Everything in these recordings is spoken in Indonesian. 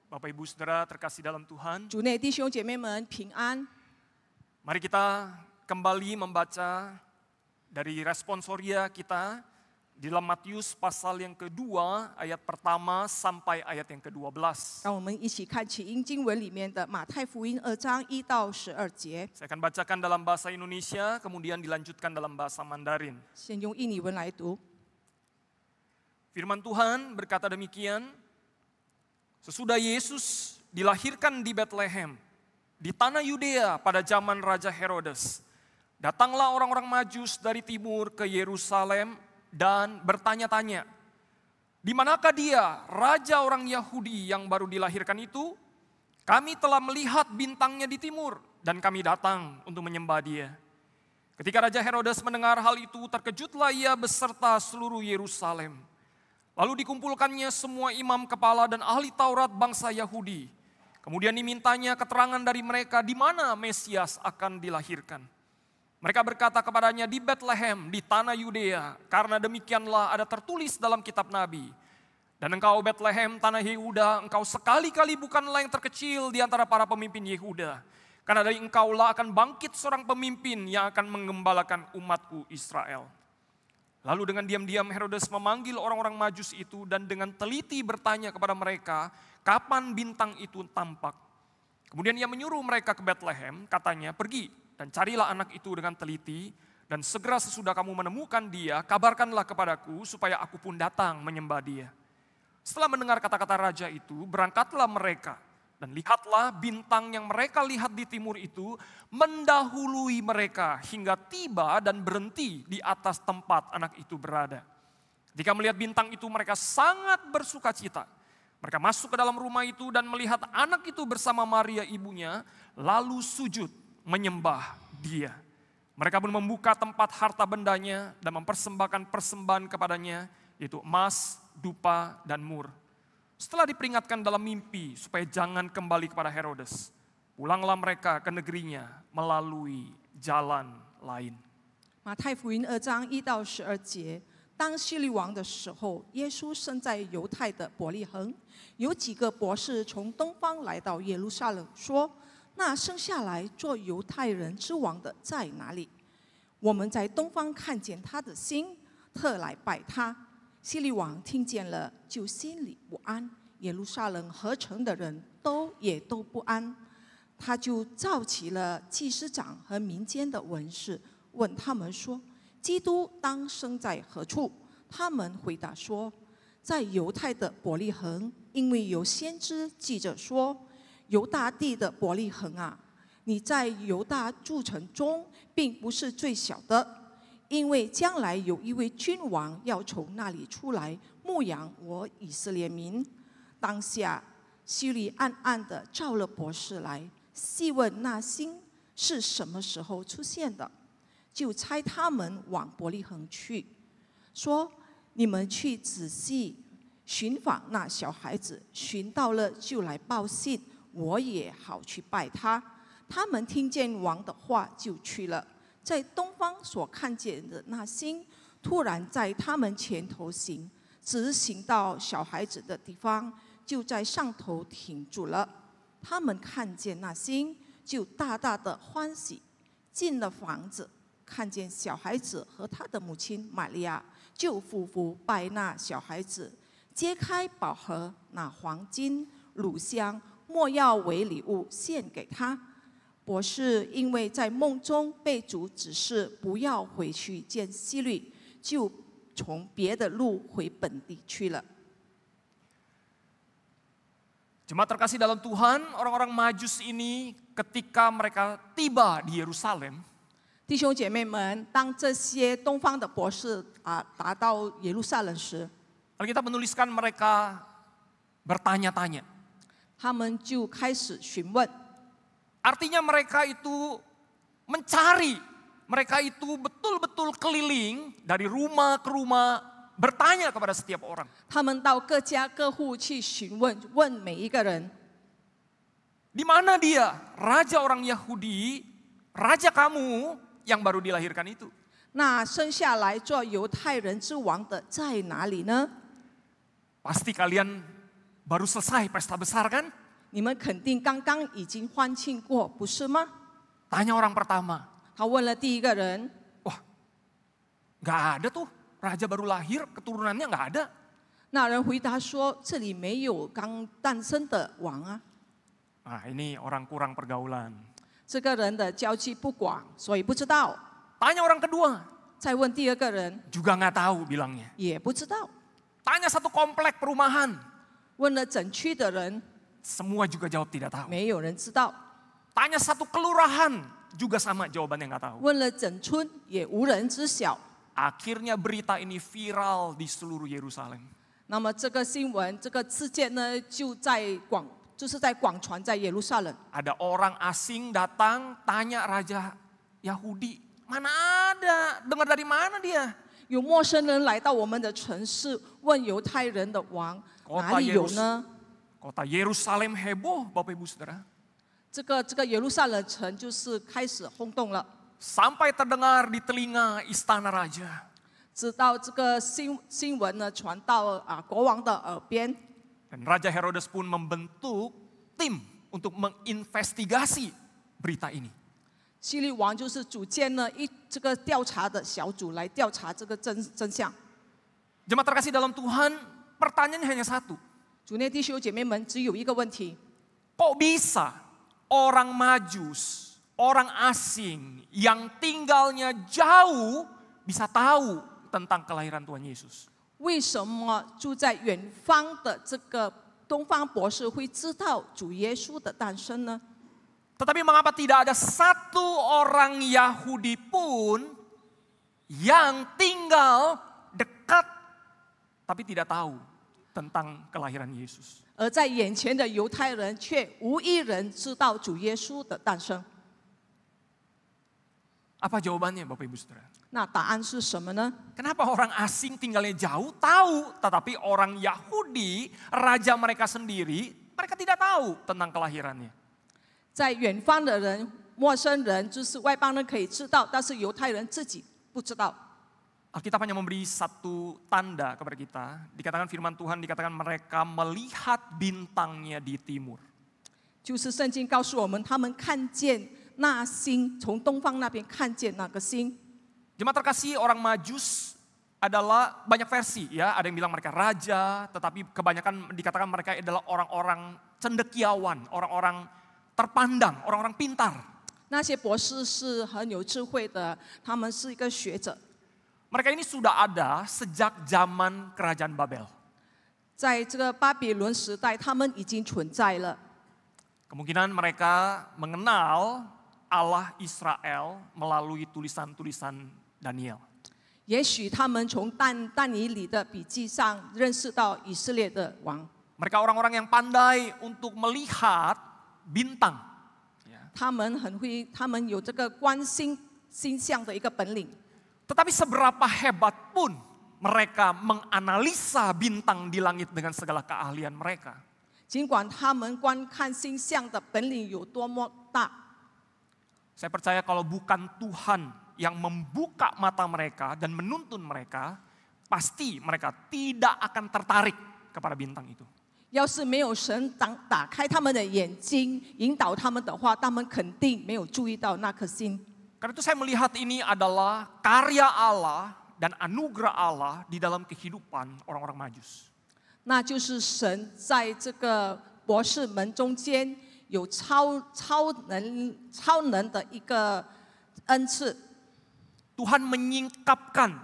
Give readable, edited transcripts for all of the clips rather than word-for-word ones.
Bapak Ibu Saudara terkasih dalam Tuhan, 主内弟兄姐妹们平安。 mari kita kembali membaca dari responsoria kita di dalam Matius pasal yang kedua, ayat pertama sampai ayat yang ke-12. 让我们一起看起因经文里面的马太福音2章1到12节。 Saya akan bacakan dalam bahasa Indonesia, kemudian dilanjutkan dalam bahasa Mandarin. 先用印尼文来读。 Firman Tuhan berkata demikian, sesudah Yesus dilahirkan di Bethlehem, di tanah Yudea pada zaman Raja Herodes, datanglah orang-orang Majus dari timur ke Yerusalem dan bertanya-tanya, di manakah dia, raja orang Yahudi yang baru dilahirkan itu? Kami telah melihat bintangnya di timur dan kami datang untuk menyembah dia. Ketika Raja Herodes mendengar hal itu, terkejutlah ia beserta seluruh Yerusalem. Lalu dikumpulkannya semua imam kepala dan ahli Taurat bangsa Yahudi. Kemudian dimintanya keterangan dari mereka di mana Mesias akan dilahirkan. Mereka berkata kepadanya, di Bethlehem, di tanah Yudea, karena demikianlah ada tertulis dalam kitab Nabi. Dan engkau Bethlehem, tanah Yehuda, engkau sekali-kali bukanlah yang terkecil di antara para pemimpin Yehuda. Karena dari engkaulah akan bangkit seorang pemimpin yang akan menggembalakan umatku Israel. Lalu dengan diam-diam Herodes memanggil orang-orang Majus itu dan dengan teliti bertanya kepada mereka, kapan bintang itu tampak. Kemudian ia menyuruh mereka ke Bethlehem, katanya, pergi dan carilah anak itu dengan teliti, dan segera sesudah kamu menemukan dia, kabarkanlah kepadaku supaya aku pun datang menyembah dia. Setelah mendengar kata-kata raja itu, berangkatlah mereka. Dan lihatlah bintang yang mereka lihat di timur itu mendahului mereka hingga tiba dan berhenti di atas tempat anak itu berada. Ketika melihat bintang itu mereka sangat bersuka cita. Mereka masuk ke dalam rumah itu dan melihat anak itu bersama Maria ibunya lalu sujud menyembah dia. Mereka pun membuka tempat harta bendanya dan mempersembahkan persembahan kepadanya yaitu emas, dupa, dan mur. Setelah diperingatkan dalam mimpi supaya jangan kembali kepada Herodes, pulanglah mereka ke negerinya melalui jalan lain. 马太福音2章1到12节，当希律王的时候，耶稣生在犹太的伯利恒。有几个博士从东方来到耶路撒冷，说：“那生下来做犹太人之王的在哪里？我们在东方看见他的星，特来拜他。” 希律王听见了，就心里不安。耶路撒冷合城的人也都不安。他就召集了祭司长和民间的文士，问他们说：“基督当生在何处？”他们回答说：“在犹太的伯利恒，因为有先知记着说：犹大地的伯利恒啊，你在犹大诸城中并不是最小的。” 因为将来有一位君王要从那里出来牧养我以色列民。当下希律暗暗地召了博士来，细问那星是什么时候出现的，就差他们往伯利恒去，说：“你们去仔细寻访那小孩子，寻到了就来报信，我也好去拜他。”他们听见王的话，就去了。 在东方所看见的那星，突然在他们前头行，直行到小孩子的地方，就在上头停住了。他们看见那星，就大大的欢喜。进了房子，看见小孩子和他的母亲玛利亚，就俯伏拜那小孩子，揭开宝盒，拿黄金、乳香、没药为礼物献给他。 博士因为在梦中被主指示不要回去见希律，就从别的路回本地去了。 Jemaat terkasih dalam Tuhan, orang-orang Majus ini ketika mereka tiba di Yerusalem, 弟兄姐妹们，当这些东方的博士达到耶路撒冷时， Alkitab menuliskan mereka bertanya-tanya. 他们就开始询问。 Artinya mereka itu mencari, mereka itu betul-betul keliling dari rumah ke rumah bertanya kepada setiap orang. 他们到各家各户去询问，问每一个人， Di mana dia, raja orang Yahudi, raja kamu yang baru dilahirkan itu? 那生下来做犹太人之王的在哪里呢？ Pasti kalian Baru selesai pesta besar kan? 你们肯定刚刚已经欢庆过，不是吗？ Tanya orang pertama, 他问了第一个人， wah nggak ada tuh, raja baru lahir, keturunannya nggak ada. 那人回答说：“这里没有刚诞生的王啊。” Nah ini orang kurang pergaulan. 这个人的交际不广，所以不知道。 Tanya orang kedua, 再问第二个人， juga nggak tahu bilangnya. 也不知道。 Tanya satu komplek perumahan, 问了整区的人， semua juga jawab tidak tahu. 没有人知道。 Tanya satu kelurahan, juga sama jawabannya nggak tahu. 问了整村，也无人知晓。 Akhirnya berita ini viral di seluruh Yerusalem. 那么这个新闻，这个事件呢，就是在广传在耶路撒冷。 Ada orang asing datang tanya raja Yahudi, mana ada, dengar dari mana dia? 有陌生人来到我们的城市，问犹太人的王哪里有呢？ Kota Yerusalem heboh, Bapak Ibu Saudara. 这个耶路撒冷城就是开始轰动了， Sampai terdengar di telinga istana raja. 直到这个新闻呢传到国王的耳边， Dan Raja Herodes pun membentuk tim untuk menginvestigasi berita ini. 希律王就是组建了这个调查的小组来调查这个真相。 Jemaat terkasih dalam Tuhan, pertanyaannya hanya satu. 主内弟兄姐妹们，只有一个问题： Kok bisa orang Majus, orang asing yang tinggalnya jauh bisa tahu tentang kelahiran Tuhan Yesus? 为什么住在远方的这个东方博士会知道主耶稣的诞生呢？ Tetapi mengapa tidak ada satu orang Yahudi pun yang tinggal dekat tapi tidak tahu tentang kelahiran Yesus? 而在眼前的犹太人却无一人知道主耶稣的诞生。 Apa jawabannya Bapak Ibu Saudara? 那答案是什么呢？ Kenapa orang asing tinggalnya jauh tahu, tetapi orang Yahudi, raja mereka sendiri, mereka tidak tahu tentang kelahirannya? 在远方的人、陌生人，就是外邦人可以知道，但是犹太人自己不知道。 Alkitab hanya memberi satu tanda kepada kita. Dikatakan firman Tuhan, dikatakan mereka melihat bintangnya di timur. 就是圣经告诉我们，他们看见那星，从东方那边看见那个星。 Jemaat terkasih, orang Majus adalah banyak versi ya. Ada yang bilang mereka raja, tetapi kebanyakan dikatakan mereka adalah orang-orang cendekiawan, orang-orang terpandang, orang-orang pintar. 那些博士是很有智慧的，他们是一个学者。 Mereka ini sudah ada sejak zaman kerajaan Babel. 在这个巴比伦时代，他们已经存在了。 Kemungkinan mereka mengenal Allah Israel melalui tulisan-tulisan Daniel. 也许他们从但以理的笔记上认识到以色列的王。 Mereka orang-orang yang pandai untuk melihat bintang. 他们有这个观星象的一个本领。 Tetapi seberapa hebat pun mereka menganalisa bintang di langit dengan segala keahlian mereka. 尽管他们观看星象的本领有多么大， Saya percaya kalau bukan Tuhan yang membuka mata mereka dan menuntun mereka, pasti mereka tidak akan tertarik kepada bintang itu. 要是没有神打开他们的眼睛，引导他们的话，他们肯定没有注意到那颗星。 Karena itu saya melihat ini adalah karya Allah dan anugerah Allah di dalam kehidupan orang-orang Majus. 那就是神在这个博士们中间有超能的一个恩赐。 Tuhan menyingkapkan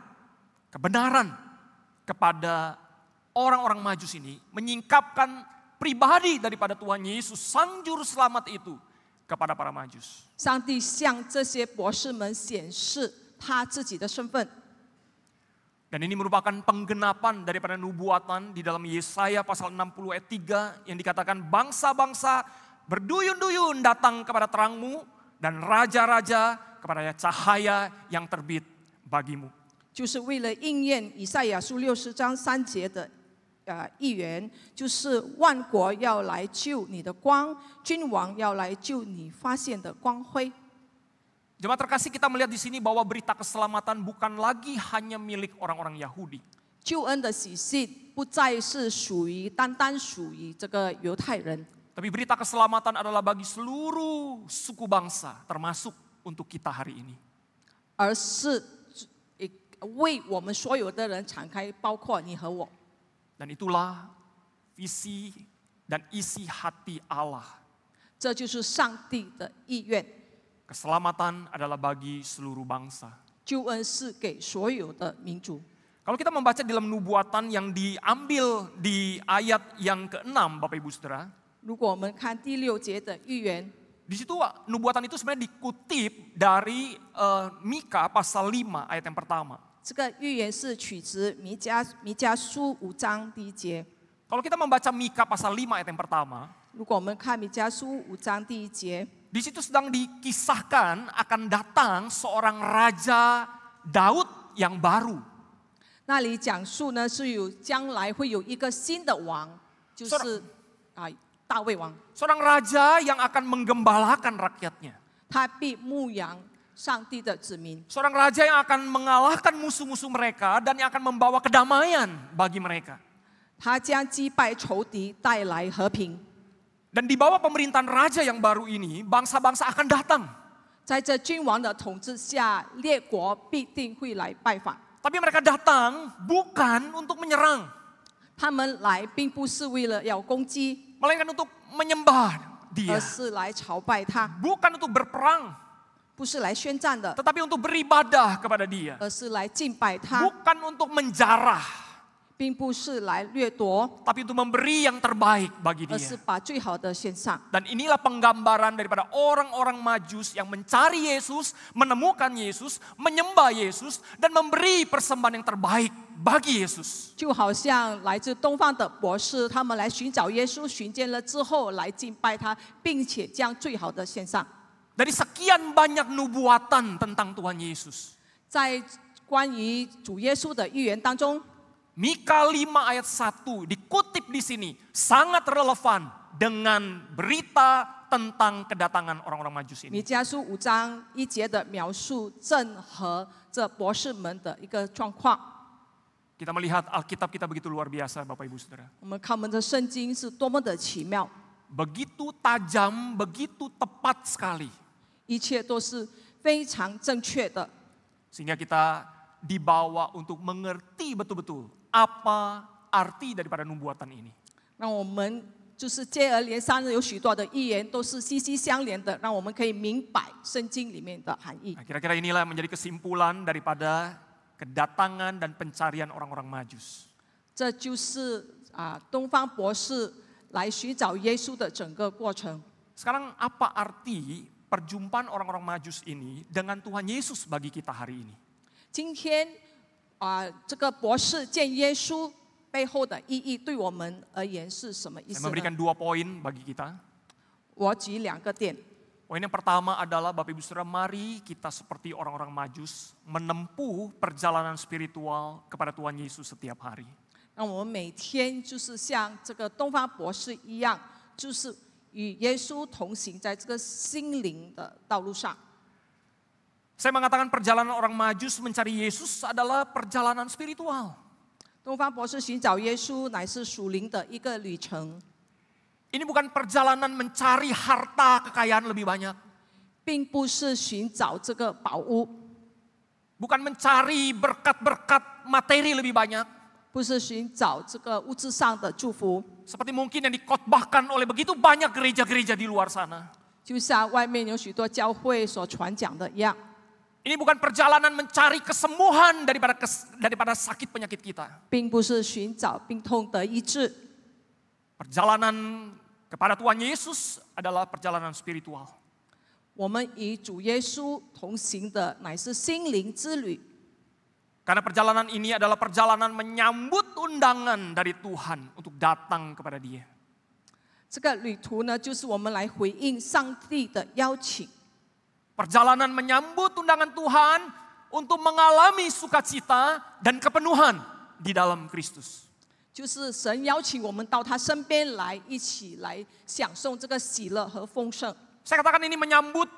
kebenaran kepada orang-orang Majus ini, menyingkapkan pribadi daripada Tuhan Yesus, Sang Juru Selamat itu kepada para Majus. 上帝向这些博士们显示他自己的身份。 Dan ini merupakan penggenapan daripada nubuatan di dalam Yesaya pasal 60 ayat 3 yang dikatakan bangsa-bangsa berduyun-duyun datang kepada terangmu dan raja-raja kepada cahaya yang terbit bagimu. 就是为了应验以赛亚书60章3节的预言，就是万国要来救你的光，君王要来救你发现的光辉。 Jemaat terkasih, kita melihat di sini bahwa berita keselamatan bukan lagi hanya milik orang-orang Yahudi. 救恩的喜信不再是单单属于这个犹太人， Tapi berita keselamatan adalah bagi seluruh suku bangsa, termasuk untuk kita hari ini. 而是为我们所有的人敞开，包括你和我。 Dan itulah visi dan isi hati Allah. 这就是上帝的意愿， Keselamatan adalah bagi seluruh bangsa. 救恩是给所有的民族。 Kalau kita membaca dalam nubuatan yang diambil di ayat yang ke-6, Bapak Ibu Saudara, 如果我们看第6节的预言， di situ nubuatan itu sebenarnya dikutip dari Mika pasal 5 ayat yang pertama. 这个预言是取自弥迦书5章第1节。 Kalau kita membaca Mika pasal 5 ayat yang pertama, 如果我们看弥迦书5章第1节， di situ sedang dikisahkan akan datang seorang raja Daud yang baru. 那里讲述呢是有将来会有一个新的王，就是大卫王， Seorang raja yang akan menggembalakan rakyatnya. 他必牧羊上帝的子民， Seorang raja yang akan mengalahkan musuh-musuh mereka dan yang akan membawa kedamaian bagi mereka. 他将击败仇敌，带来和平。 Dan di bawah pemerintahan raja yang baru ini, bangsa-bangsa akan datang. 在这君王的统治下，列国必定会来拜访。 Tapi mereka datang bukan untuk menyerang, 他们来并不是为了要攻击， melainkan untuk menyembah 而 dia. 是来朝拜他， Bukan untuk berperang, 不是来宣战的， tetapi untuk beribadah kepada dia. 而是来敬拜他， Bukan untuk menjarah, 并不是来掠夺， tapi untuk memberi yang terbaik bagi 而是 dia. 把最好的献上。 Dan inilah penggambaran daripada orang-orang Majus yang mencari Yesus, menemukan Yesus, menyembah Yesus, dan memberi persembahan yang terbaik bagi Yesus. 就好像来自东方的博士，他们来寻找耶稣，寻见了之后来敬拜他，并且将最好的献上。 Dari sekian banyak nubuatan tentang Tuhan Yesus, 在关于主耶稣的预言当中， Mika 5 ayat 1 dikutip di sini sangat relevan dengan berita tentang kedatangan orang-orang Majus 弥 ini. 迦书5章1节的描述正合这博士们的一个状况。 Kita melihat Alkitab kita begitu luar biasa, Bapak Ibu Saudara. 我们看我们的圣经是多么的奇妙， Begitu tajam, begitu tepat sekali. 一切都是非常正确的， Sehingga kita dibawa untuk mengerti betul-betul apa arti daripada nubuatan ini. 让我们就是接而连三的有许多的预言都是息息相连的，让我们可以明白圣经里面的含义。 Nah, kira-kira inilah yang menjadi kesimpulan daripada kedatangan dan pencarian orang-orang Majus. 这就是东方博士来寻找耶稣的整个过程。 Sekarang apa arti perjumpaan orang-orang Majus ini dengan Tuhan Yesus bagi kita hari ini? 今天这个博士见耶稣背后的意义，对我们而言是什么意 Saya 思 memberikan 呢？ 2 poin bagi kita. 我举2个点。 Poin yang pertama adalah Bapak Ibu Saudara, mari kita seperti orang-orang Majus menempuh perjalanan spiritual kepada Tuhan Yesus setiap hari. 让我们每天就是像这个东方博士一样，就是与耶稣同行，在这个心灵的道路上。 Saya mengatakan perjalanan orang Majus mencari Yesus adalah perjalanan spiritual. 东方博士寻找耶稣乃是属灵的一个旅程， Ini bukan perjalanan mencari harta kekayaan lebih banyak. 并不是寻找这个宝物， Bukan mencari berkat-berkat materi lebih banyak. 不是寻找这个物质上的祝福， Seperti mungkin yang dikhotbahkan oleh begitu banyak gereja-gereja di luar sana. 就像外面有许多教会所传讲的一样。 Ini bukan perjalanan mencari kesembuhan daripada sakit penyakit kita. 并不是寻找病痛的医治， Perjalanan kepada Tuhan Yesus adalah perjalanan spiritual. 我们与主耶稣同行的乃是心灵之旅。 Karena perjalanan ini adalah perjalanan menyambut undangan dari Tuhan untuk datang kepada Dia. 这个旅途呢，就是我们来回应上帝的邀请。 Perjalanan menyambut undangan Tuhan untuk mengalami sukacita dan kepenuhan di dalam Kristus. 就是神邀请我们到他身边来，一起来享受这个喜乐和丰盛。 Saya katakan ini menyambut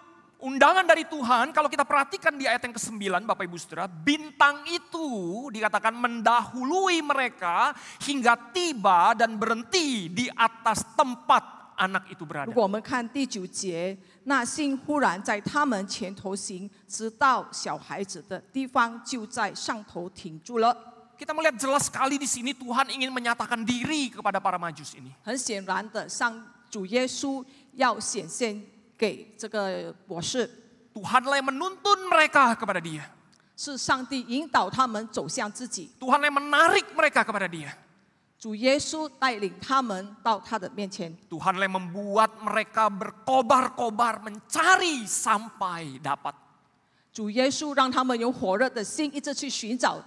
undangan dari Tuhan, kalau kita perhatikan di ayat yang ke-9 Bapak Ibu Saudara, bintang itu dikatakan mendahului mereka hingga tiba dan berhenti di atas tempat anak itu berada. 如果我们看第9节，那星忽然在他们前头行，直到小孩子的地方，就在上头停住了。 Kita melihat jelas sekali di sini Tuhan ingin menyatakan diri kepada para Majus ini. 很显然的，主耶稣要显现给这个博士， Tuhanlah yang menuntun mereka kepada Dia. 是上帝引导他们走向自己。 Tuhanlah yang menarik mereka kepada Dia. 主耶稣带领他们到他的面前， Tuhanlah yang membuat mereka berkobar-kobar mencari sampai dapat. 主耶稣让他们有火热的心，一直去寻找，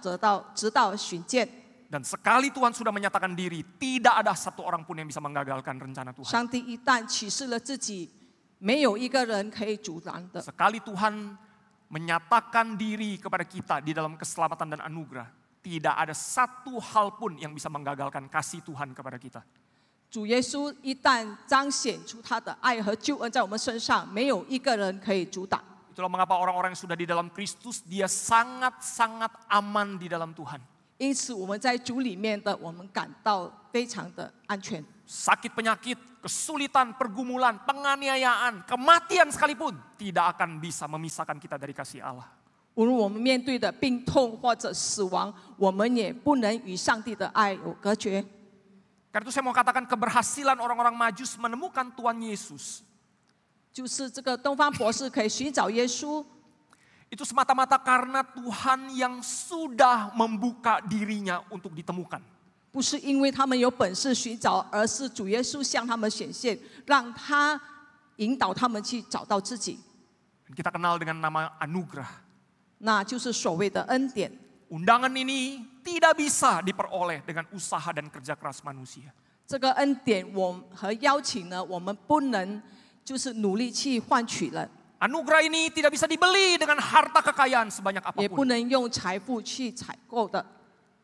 直到寻见。 Dan sekali Tuhan sudah menyatakan diri, tidak ada satu orang pun yang bisa menggagalkan rencana Tuhan. 上帝一旦启示了自己，没有一个人可以阻拦的。 Sekali Tuhan menyatakan diri kepada kita di dalam keselamatan dan anugerah, tidak ada satu hal pun yang bisa menggagalkan kasih Tuhan kepada kita. 主耶稣一旦彰显出他的爱和救恩在我们身上，没有一个人可以阻挡。 Itulah mengapa orang-orang yang sudah di dalam Kristus, dia sangat-sangat aman di dalam Tuhan. 因此，我们在主里面的，我们感到非常的安全。 Sakit penyakit, kesulitan, pergumulan, penganiayaan, kematian sekalipun tidak akan bisa memisahkan kita dari kasih Allah. 无论我们面对的病痛或者死亡，我们也不能与上帝的爱有隔绝。 Karena itu saya mau katakan keberhasilan orang-orang Majus menemukan Tuhan Yesus. 就是这个东方博士可以寻找耶稣， Itu semata-mata karena Tuhan yang sudah membuka dirinya untuk ditemukan. 不是因为他们有本事寻找，而是主耶稣向他们显现，让他引导他们去找到自己。 Dan kita kenal dengan nama anugerah. 那就是所谓的恩典。 Undangan ini tidak bisa diperoleh dengan usaha dan kerja keras manusia. 这个恩典和邀请呢，我们不能就是努力去换取了， Anugerah ini tidak bisa dibeli dengan harta kekayaan sebanyak 也不 apapun. 能用财富去采购的。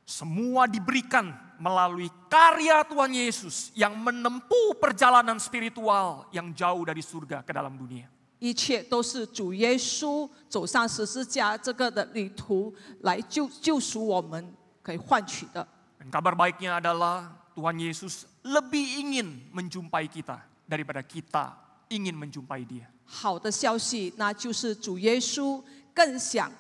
Semua diberikan melalui karya Tuhan Yesus yang menempuh perjalanan spiritual yang jauh dari surga ke dalam dunia. 一切都是主耶稣走上十字架这个的旅途来救赎我们可以换取的。 Dan kabar baiknya adalah Tuhan Yesus lebih ingin menjumpai kita daripada kita ingin menjumpai Dia. 好的消息，那就是主耶稣更想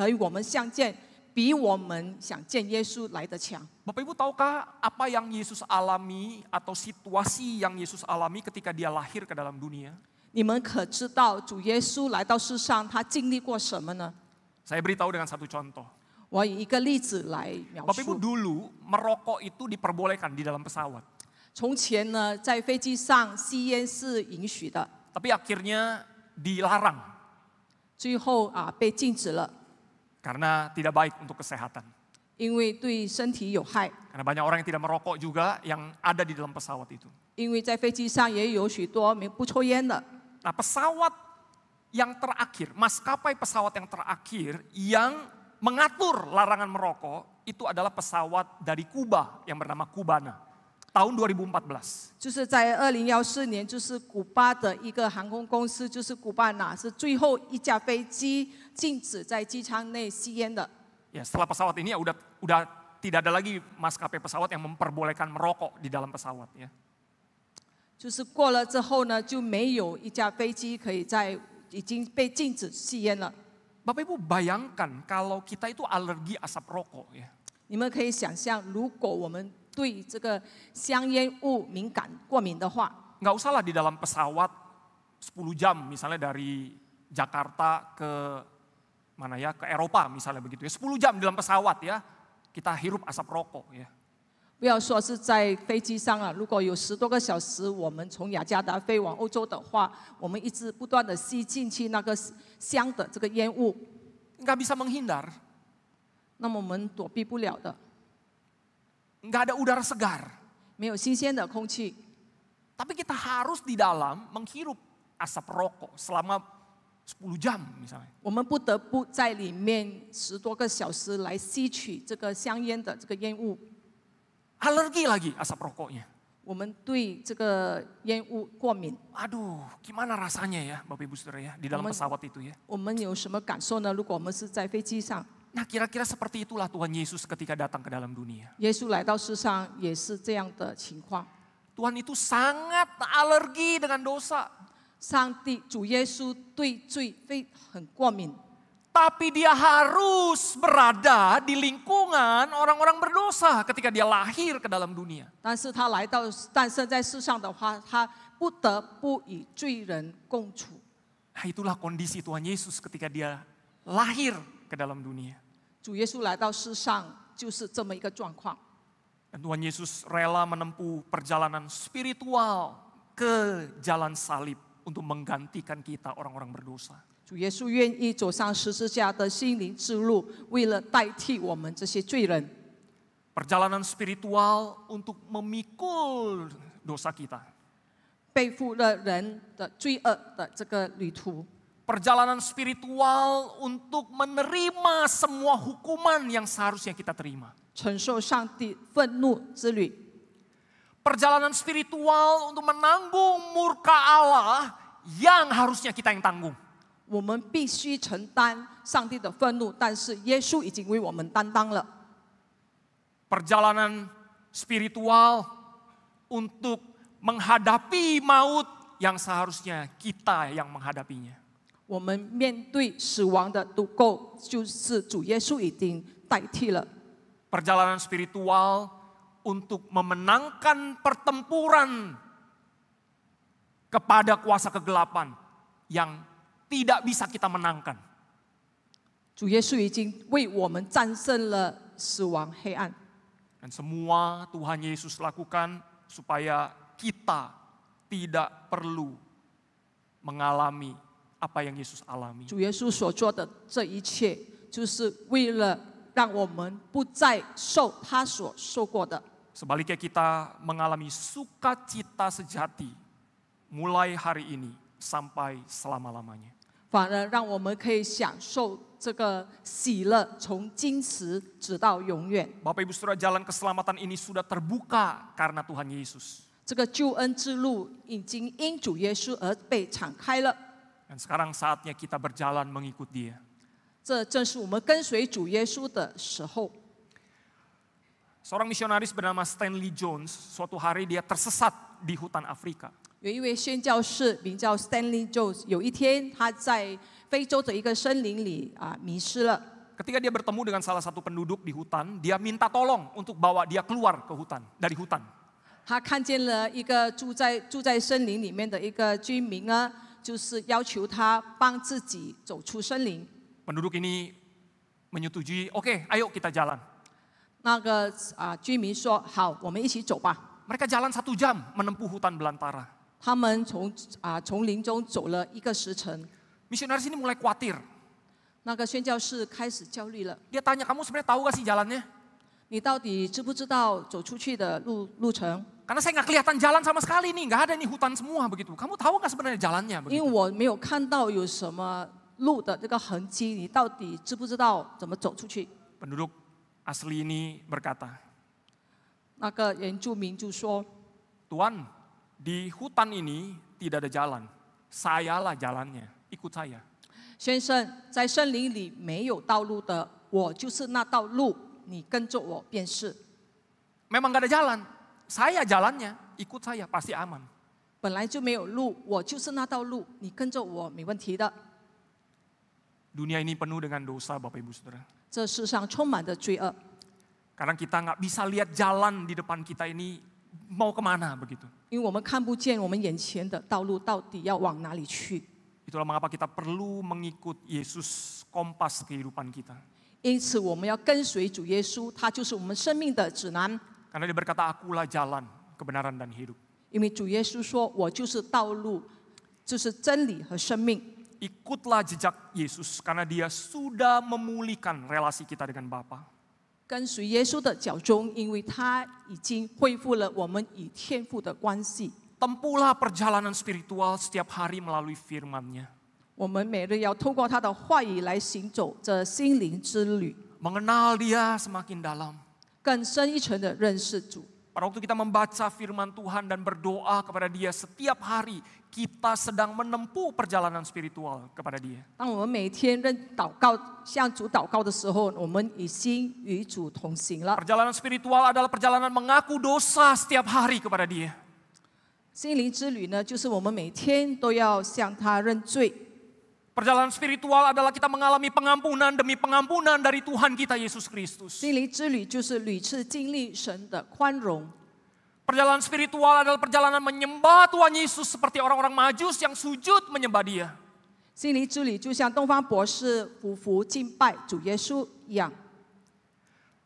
与我们相见，比我们想见耶稣来得强。 Bapak Ibu tahukah apa yang Yesus alami atau situasi yang Yesus alami ketika Dia lahir ke dalam dunia? 你们可知道主耶稣来到世上，他经历过什么呢？ Saya beritahu dengan satu contoh. 我以一个例子来描 Bapak Ibu 述。 dulu merokok itu diperbolehkan di dalam pesawat. 从前呢，在飞机上吸烟是允许的， Tapi akhirnya dilarang 最后被禁止了， karena tidak baik untuk kesehatan. 因为对身体有害。 Karena banyak orang yang tidak merokok juga yang ada di dalam pesawat itu. 因为在飞机上也有许多不抽烟的。 Nah, pesawat yang terakhir, maskapai pesawat yang terakhir yang mengatur larangan merokok itu adalah pesawat dari Kuba yang bernama Cubana tahun 2014. 就是在2014年，就是古巴的一个航空公司，就是古巴纳，是最后一架飞机禁止在机舱内吸烟的。 Ya, setelah pesawat ini ya udah tidak ada lagi maskapai pesawat yang memperbolehkan merokok di dalam pesawat ya. 就是过了之后呢，就没有一架飞机可以已经被禁止吸烟了。 Bapak Ibu bayangkan kalau kita itu alergi asap rokok ya. 你们可以想象，如果我们对这个香烟雾敏感、过敏的话， Nggak usah lah di dalam pesawat 10 jam misalnya dari Jakarta ke mana ya, ke Eropa misalnya begitu ya. 10 jam di dalam pesawat ya, kita hirup asap rokok ya. 不要说是在飞机上啊，如果有10多个小时，我们从雅加达飞往欧洲的话，我们一直不断的吸进去那个香的这个烟雾， Nggak bisa menghindar, 那么我们躲避不了的， nggak ada udara segar. 没有新鲜的空气。 Tapi kita harus di dalam menghirup asap rokok selama 10 jam misalnya. 我们不得不在里面10多个小时来吸取这个香烟的这个烟雾。 Alergi lagi asap rokoknya. 我们对这个烟雾过敏， Aduh, gimana rasanya ya Bapak Ibu Saudara ya di dalam pesawat itu ya. 我们有什么感受呢？如果我们是在飞机上， Nah, kira-kira seperti itulah Tuhan Yesus ketika datang ke dalam dunia. 耶稣来到世上也是这样的情况。 Tuhan itu sangat alergi dengan dosa. 上帝主耶稣对罪很过敏， Tapi dia harus berada di lingkungan orang-orang berdosa ketika dia lahir ke dalam dunia. 但是他来到诞生在世上的话，他不得不与罪人共处。 Nah, itulah kondisi Tuhan Yesus ketika dia lahir ke dalam dunia. 主耶稣来到世上就是这么一个状况。 Dan Tuhan Yesus rela menempuh perjalanan spiritual ke jalan salib untuk menggantikan kita orang-orang berdosa. 主耶稣愿意走上十字架的心灵之路，为了代替我们这些罪人。 Perjalanan spiritual untuk memikul dosa kita. 背负了人的罪恶的这个旅途， Perjalanan spiritual untuk menerima semua hukuman yang seharusnya kita terima. 承受上帝愤怒之旅， Perjalanan spiritual untuk menanggung murka Allah yang harusnya kita yang tanggung. 我们必须承担上帝的愤怒，但是耶稣已经为我们担当了。 Perjalanan spiritual untuk menghadapi maut yang seharusnya kita yang menghadapinya. 我们面对死亡的赌购，就是主耶稣已经代替了。 Perjalanan spiritual untuk memenangkan pertempuran kepada kuasa kegelapan yang tidak bisa kita menangkan. 主耶稣已经为我们战胜了死亡黑暗， Dan semua Tuhan Yesus lakukan supaya kita tidak perlu mengalami apa yang Yesus alami. 主耶稣所做的这一切，就是为了让我们不再受他所受过的。 Sebaliknya kita mengalami sukacita sejati mulai hari ini sampai selama-lamanya. 反而让我们可以享受这个喜乐，从今时直到永远。 Bapak Ibu Saudara, jalan keselamatan ini sudah terbuka karena Tuhan Yesus. 这个救恩之路已经因主耶稣而被敞开了。 Dan sekarang saatnya kita berjalan mengikut Dia. 这正是我们跟随主耶稣的时候。 Seorang misionaris bernama Stanley Jones, suatu hari dia tersesat di hutan Afrika. 有一位宣教士名叫 Stanley Jones， 有一天他在非洲的一个森林里迷失了。 Ketika dia bertemu dengan salah satu penduduk di hutan, dia minta tolong untuk bawa dia keluar dari hutan. 他看见了一个住在森林里面的一个居民呢，就是要求他帮自己走出森林。 Penduduk ini menyetujui, oke, ayo kita jalan. 那个居民说：“好，我们一起走吧。” Mereka jalan 1 jam menempuh hutan belantara. 他们从丛林中走了1个时辰。 Misionaris ini mulai khawatir. 那个宣教士开始焦虑了。 Dia tanya, kamu sebenarnya tahu gak sih jalannya? 你到底知不知道走出去的路程？ Karena saya nggak kelihatan jalan sama sekali nih, nggak ada nih hutan semua begitu. Kamu tahu nggak sebenarnya jalannya 因为 begitu? 我没有看到有什么路的这个痕迹，你到底知不知道怎么走出去？ Penduduk asli ini berkata, 那个原住民就说 Tuan, di hutan ini tidak ada jalan. Sayalah jalannya, ikut saya.：“ 先生，在森林里没有道路的，我就是那道路，你跟着我便是。” Memang nggak ada jalan, saya jalannya, ikut saya, pasti aman. 本来就没有路，我就是那道路，你跟着我没问题的。 Dunia ini penuh dengan dosa, Bapak Ibu Saudara. 这世上充满着罪恶， Karena kita nggak bisa lihat jalan di depan kita ini mau kemana begitu. 因为我们看不见我们眼前的道路到底要往哪里去。 Itulah mengapa kita perlu mengikut Yesus, kompas kehidupan kita. 因此，我们要跟随主耶稣，他就是我们生命的指南。 Karena dia berkata, akulah jalan, kebenaran dan hidup. 因为主耶稣说：“我就是道路，就是真理和生命。” Ikutlah jejak Yesus karena dia sudah memulihkan relasi kita dengan Bapa. 跟随耶稣的脚踪，因为他已经恢复了我们与天父的关系。 Tempuhlah perjalanan spiritual setiap hari melalui firman-Nya. 我们每日要透过他的话语来行走这心灵之旅， Mengenal dia semakin dalam. 更深一层的认识主。pada waktu kita membaca firman Tuhan dan berdoa kepada Dia setiap hari, kita sedang menempuh perjalanan spiritual kepada Dia. 当我们每天祷告、向主祷告的时候，我们已经与主同行了。 Perjalanan spiritual adalah perjalanan mengaku dosa setiap hari kepada Dia. 心灵之旅呢，就是我们每天都要向他认罪。 Perjalanan spiritual adalah kita mengalami pengampunan demi pengampunan dari Tuhan kita Yesus Kristus. 心灵之旅就是屡次经历神的宽容。 Perjalanan spiritual adalah perjalanan menyembah Tuhan Yesus seperti orang-orang Majus yang sujud menyembah Dia. 心灵之旅就像东方博士俯伏敬拜主耶稣一样。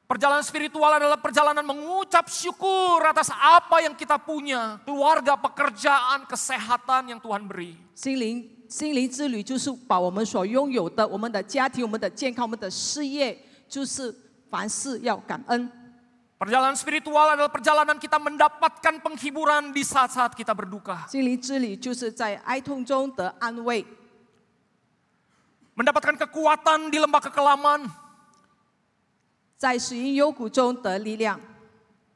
Perjalanan spiritual adalah perjalanan mengucap syukur atas apa yang kita punya, keluarga, pekerjaan, kesehatan yang Tuhan beri. 心灵之旅就是把我们所拥有的，我们的家庭、我们的健康、我们的事业，就是凡事要感恩。 Perjalanan spiritual adalah perjalanan kita mendapatkan penghiburan di saat-saat kita berduka. 心灵之旅就是在哀痛中得安慰， Mendapatkan kekuatan di lembah kekelaman. 在死荫幽谷中得力量，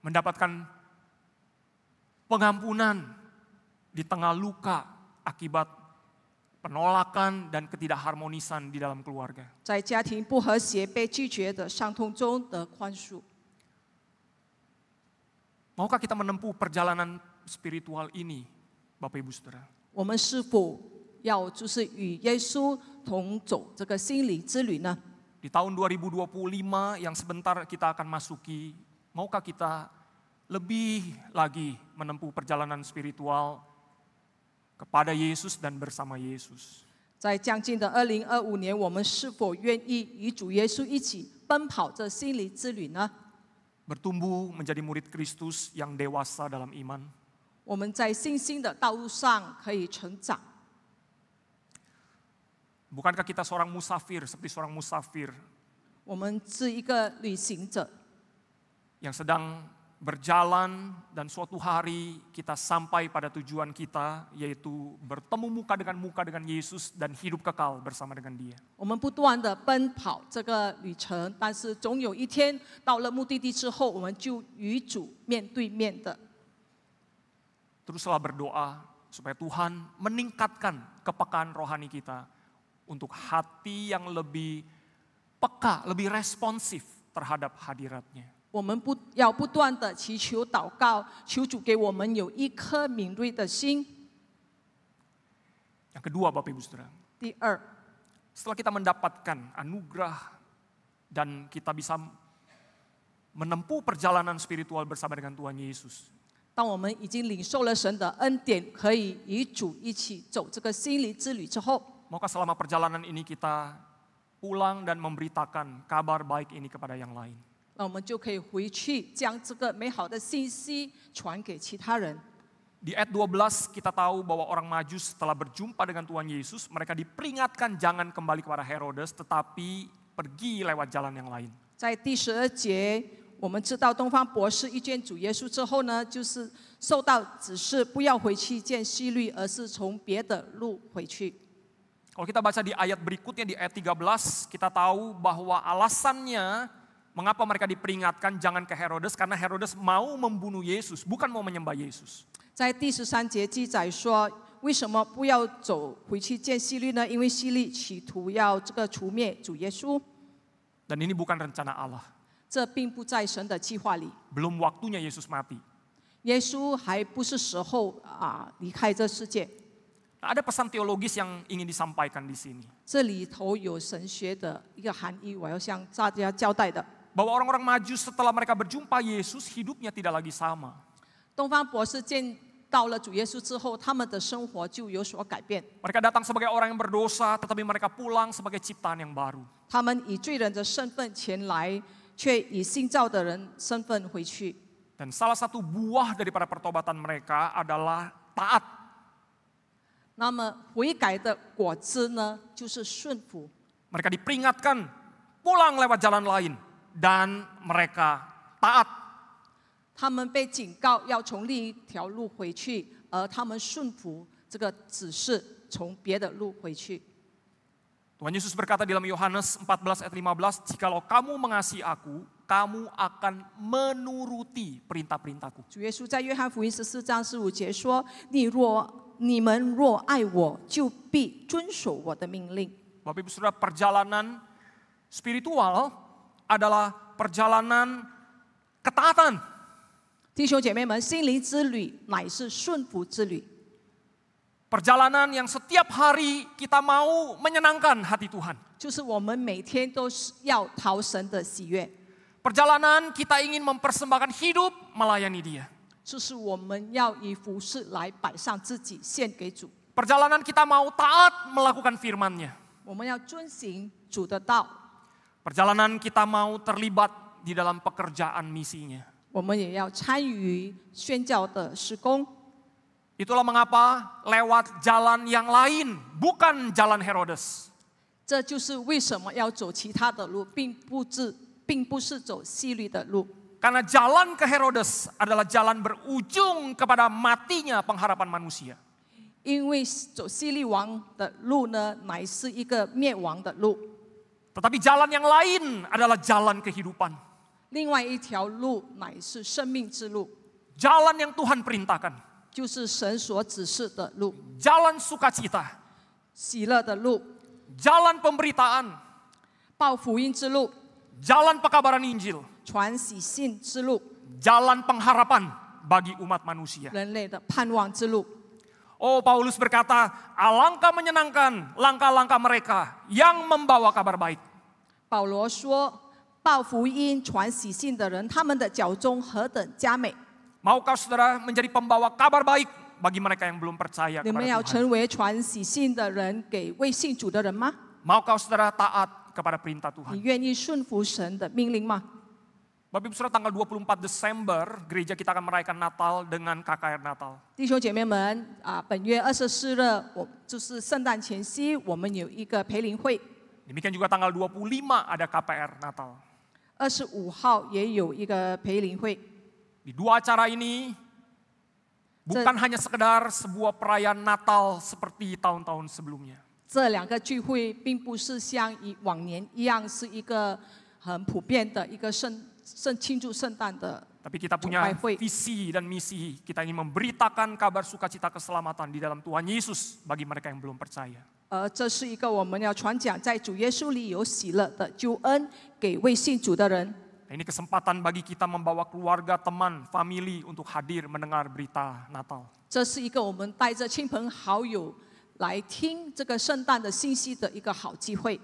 Mendapatkan pengampunan di tengah luka akibat penolakan dan ketidakharmonisan di dalam keluarga. 在家庭不和谐、被拒绝的伤痛中得宽恕。 Maukah kita menempuh perjalanan spiritual ini, Bapak Ibu Saudara? 我们是否要就是与耶稣同走这个心灵之旅呢？ Di tahun 2025 yang sebentar kita akan masuki, maukah kita lebih lagi menempuh perjalanan spiritual kepada Yesus dan bersama Yesus? 在将近的2025年，我们是否愿意与主耶稣一起奔跑这心灵之旅呢？ Bertumbuh menjadi murid Kristus yang dewasa dalam iman. 我们在信心的道路上可以成长。 Bukankah kita seorang musafir, seperti seorang musafir 我们是一个旅行者， yang sedang berjalan dan suatu hari kita sampai pada tujuan kita, yaitu bertemu muka dengan Yesus dan hidup kekal bersama dengan Dia. 我们不断的奔跑这个旅程，但是总有一天到了目的地之后，我们就与主面对面的。 Teruslah berdoa supaya Tuhan meningkatkan kepekaan rohani kita untuk hati yang lebih peka, lebih responsif terhadap hadirat-Nya. 我们要不断的祈求祷告，求主给我们有一颗敏锐的心。 Yang kedua, Bapak Ibu Saudara, 第二， setelah kita mendapatkan anugerah dan kita bisa menempuh perjalanan spiritual bersama dengan Tuhan Yesus, 当我们已经领受了神的恩典，可以与主一起走这个心灵之旅之后， maukah selama perjalanan ini kita pulang dan memberitakan kabar baik ini kepada yang lain? 那我们就可以回去将这个美好的信息传给其他人。 Di ayat 12 kita tahu bahwa orang Majus setelah berjumpa dengan Tuhan Yesus, mereka diperingatkan jangan kembali kepada Herodes, tetapi pergi lewat jalan yang lain. 在第12节，我们知道东方博士遇见主耶稣之后呢，就是受到指示不要回去见希律，而是从别的路回去。 Kalau kita baca di ayat berikutnya, di ayat 13, kita tahu bahwa alasannya mengapa mereka diperingatkan jangan ke Herodes, karena Herodes mau membunuh Yesus, bukan mau menyembah Yesus. 在第13节记载说，为什么不要走回去见希律呢？因为希律企图要这个除灭主耶稣， Dan ini bukan rencana Allah. 这并不在神的计划里。 Belum waktunya Yesus mati. 耶稣还不是时候离开这世界。 Nah, ada pesan teologis yang ingin disampaikan di sini. 这里头有神学的一个含义，我要向大家交代的。 Bahwa orang-orang Majus setelah mereka berjumpa Yesus, hidupnya tidak lagi sama. 东方博士见到了主耶稣之后，他们的生活就有所改变。 Mereka datang sebagai orang yang berdosa, tetapi mereka pulang sebagai ciptaan yang baru. 他们以罪人的身份前来，却以新造的人身份回去。 Dan salah satu buah daripada pertobatan mereka adalah taat. 那么悔改的果子呢，就是顺服。 Mereka diperingatkan pulang lewat jalan lain dan mereka taat. 他们被警告要从另一条路回去，而他们顺服这个指示，从别的路回去。 Tuhan Yesus berkata di dalam Yohanes 14 ayat 15, "Jikalau kamu mengasihi aku, kamu akan menuruti perintah-perintahku. 主耶稣在约翰福音14章15节说：“你们若爱我，就必遵守我的命令。” Bapak Ibu Saudara, perjalanan spiritual adalah perjalanan ketaatan. 弟兄姐妹们，心灵之旅乃是顺服之旅， Perjalanan yang setiap hari kita mau menyenangkan hati Tuhan. 就是我们每天都是要讨神的喜悦， Perjalanan kita ingin mempersembahkan hidup melayani Dia. 就是我们要以服侍来摆上自己，献给主。 Perjalanan kita mau taat melakukan firman-Nya. 我们要遵行主的道， Perjalanan kita mau terlibat di dalam pekerjaan misinya. 我们也要参与宣教的施工。 Itulah mengapa lewat jalan yang lain, bukan jalan Herodes. 这就是为什么要走其他的路，并不是走希律的路。 Karena jalan ke Herodes adalah jalan berujung kepada matinya pengharapan manusia. 因为走希律王的路呢，乃是一个灭亡的路； Tetapi jalan yang lain adalah jalan kehidupan. 另外一条路乃是生命之路， Jalan yang Tuhan perintahkan. 就是神所指示的路， Jalan sukacita. 喜乐的路， Jalan pemberitaan. 报福音之路， Jalan pekabaran Injil. 传喜信之路， Jalan pengharapan bagi umat manusia. 人类的盼望之路。 Oh, Paulus berkata, alangkah menyenangkan langkah-langkah mereka yang membawa kabar baik. 保罗说：“报福音、传喜信的人，他们的脚中何等佳美！ Maukah saudara menjadi pembawa kabar baik bagi mereka yang belum percaya 你们 kepada 要 Tuhan? 成为传喜信的人，给未信主的人吗？ Maukah saudara taat kepada perintah 你 Tuhan? 愿意顺服神的命令吗？” Bapak Ibu Saudara, tanggal 24 Desember gereja kita akan merayakan Natal dengan KKR Natal. 弟兄姐妹们本月24日，就是圣诞前夕，我们有一个培灵会。 Demikian juga tanggal 25 ada KPR Natal. 25号也有一个培灵会。 Di dua acara ini bukan hanya sekedar sebuah perayaan Natal seperti tahun-tahun sebelumnya. 这两个聚会并不是像往年一样是一个很普遍的一个庆祝圣诞的。 Tapi kita punya visi dan misi, kita ingin memberitakan kabar sukacita keselamatan di dalam Tuhan Yesus bagi mereka yang belum percaya. 这是一个我们要传讲在主耶稣里有喜乐的救恩给未信主的人。 Ini kesempatan bagi kita membawa keluarga, teman, family untuk hadir mendengar berita Natal. 这是一个我们带着亲朋好友来听这个圣诞的信息的一个好机会。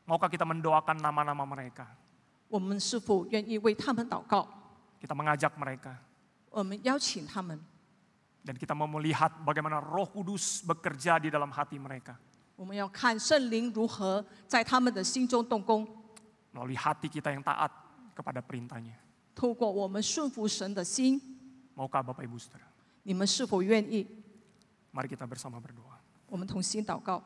Maukah kita mendoakan nama-nama mereka? 我们是否愿意为他们祷告？ Kita mengajak mereka. 我们邀请他们， Dan kita mau melihat bagaimana Roh Kudus bekerja di dalam hati mereka. 我们要看圣灵如何在他们的心中动工， Melalui hati kita yang taat kepada perintahnya. 透过我们顺服神的心， Maukah Bapak Ibu Saudara? 你们是否愿意？ Mari kita bersama berdoa. 我们同心祷告。